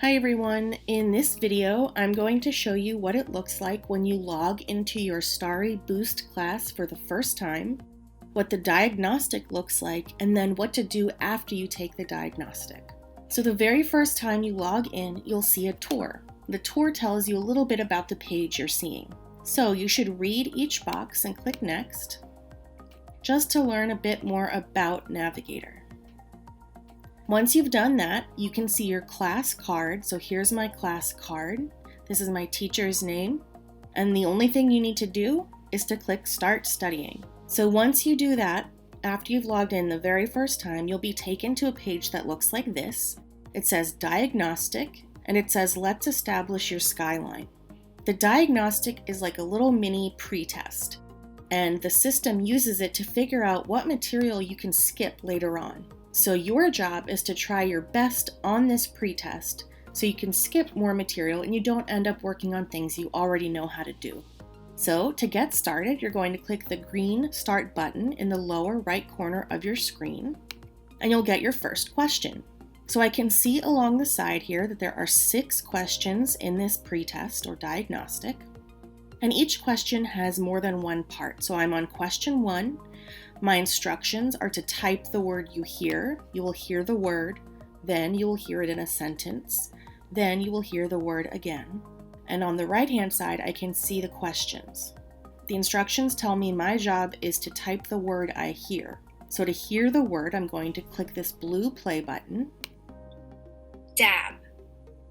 Hi everyone, in this video I'm going to show you what it looks like when you log into your Starry Boost class for the first time, what the diagnostic looks like, and then what to do after you take the diagnostic. So the very first time you log in, you'll see a tour. The tour tells you a little bit about the page you're seeing. So you should read each box and click Next, just to learn a bit more about Navigator. Once you've done that, you can see your class card. So here's my class card. This is my teacher's name. And the only thing you need to do is to click Start Studying. So once you do that, after you've logged in the very first time, you'll be taken to a page that looks like this. It says Diagnostic, and it says Let's Establish Your Skyline. The diagnostic is like a little mini pretest, and the system uses it to figure out what material you can skip later on. So your job is to try your best on this pretest so you can skip more material and you don't end up working on things you already know how to do. So to get started, you're going to click the green Start button in the lower right corner of your screen, and you'll get your first question. So I can see along the side here that there are 6 questions in this pretest or diagnostic, and each question has more than one part. So I'm on question 1. My instructions are to type the word you hear. You will hear the word, then you will hear it in a sentence, then you will hear the word again. And on the right-hand side, I can see the questions. The instructions tell me my job is to type the word I hear. So to hear the word, I'm going to click this blue play button. Dab.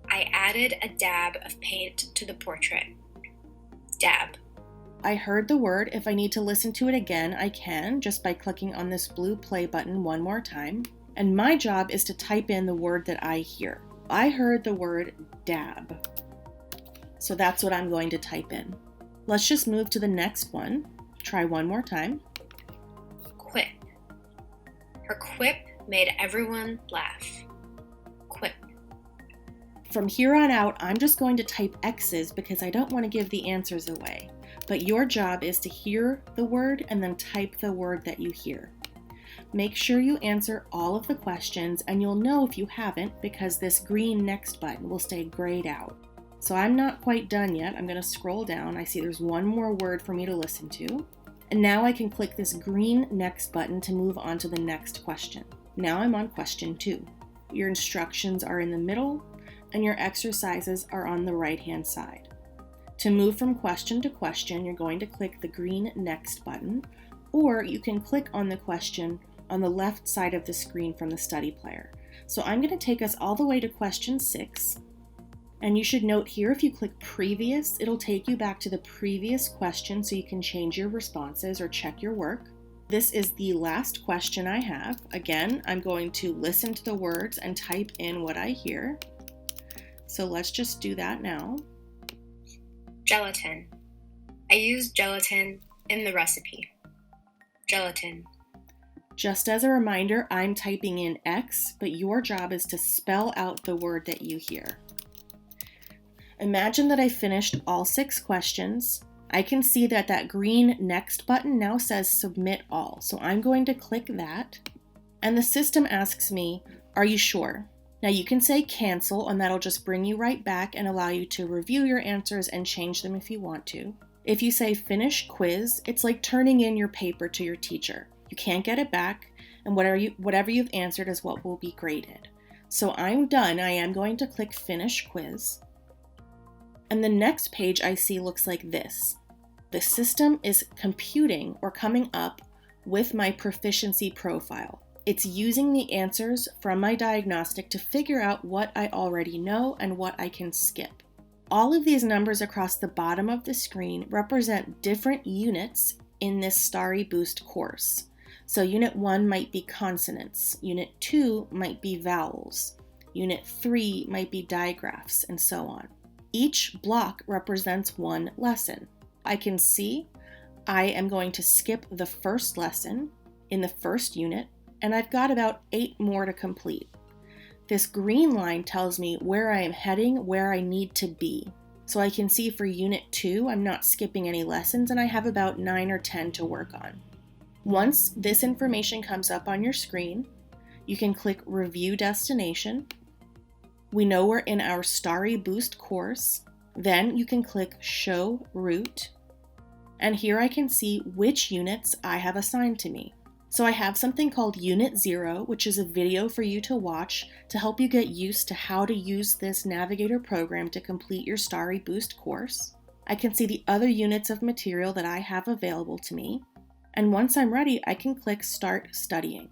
I added a dab of paint to the portrait. Dab. I heard the word. If I need to listen to it again, I can just by clicking on this blue play button one more time. And my job is to type in the word that I hear. I heard the word dab. So that's what I'm going to type in. Let's just move to the next one. Try one more time. Quip. Her quip made everyone laugh. Quip. From here on out, I'm just going to type X's because I don't want to give the answers away. But your job is to hear the word and then type the word that you hear. Make sure you answer all of the questions, and you'll know if you haven't because this green Next button will stay grayed out. So I'm not quite done yet. I'm going to scroll down. I see there's one more word for me to listen to. And now I can click this green Next button to move on to the next question. Now I'm on question 2. Your instructions are in the middle, and your exercises are on the right-hand side. To move from question to question, you're going to click the green Next button, or you can click on the question on the left side of the screen from the study player. So I'm going to take us all the way to question 6, and you should note here if you click Previous, it'll take you back to the previous question so you can change your responses or check your work. This is the last question I have. Again, I'm going to listen to the words and type in what I hear. So let's just do that now. Gelatin. I used gelatin in the recipe. Gelatin. Just as a reminder, I'm typing in X, but your job is to spell out the word that you hear. Imagine that I finished all 6 questions. I can see that that green Next button now says Submit All. So I'm going to click that, and the system asks me, are you sure? Now you can say cancel, and that'll just bring you right back and allow you to review your answers and change them if you want to. If you say finish quiz, it's like turning in your paper to your teacher. You can't get it back, and whatever you've answered is what will be graded. So I'm done. I am going to click finish quiz. And the next page I see looks like this. The system is computing or coming up with my proficiency profile. It's using the answers from my diagnostic to figure out what I already know and what I can skip. All of these numbers across the bottom of the screen represent different units in this Starry Boost course. So Unit 1 might be consonants, Unit 2 might be vowels, Unit 3 might be digraphs, and so on. Each block represents one lesson. I can see I am going to skip the first lesson in the first unit, and I've got about 8 more to complete. This green line tells me where I am heading, where I need to be. So I can see for Unit 2, I'm not skipping any lessons, and I have about 9 or 10 to work on. Once this information comes up on your screen, you can click Review Destination, We know we're in our Starry Boost course. Then you can click Show Route. And here I can see which units I have assigned to me. So I have something called Unit 0, which is a video for you to watch to help you get used to how to use this Navigator program to complete your Starry Boost course. I can see the other units of material that I have available to me. And once I'm ready, I can click Start Studying.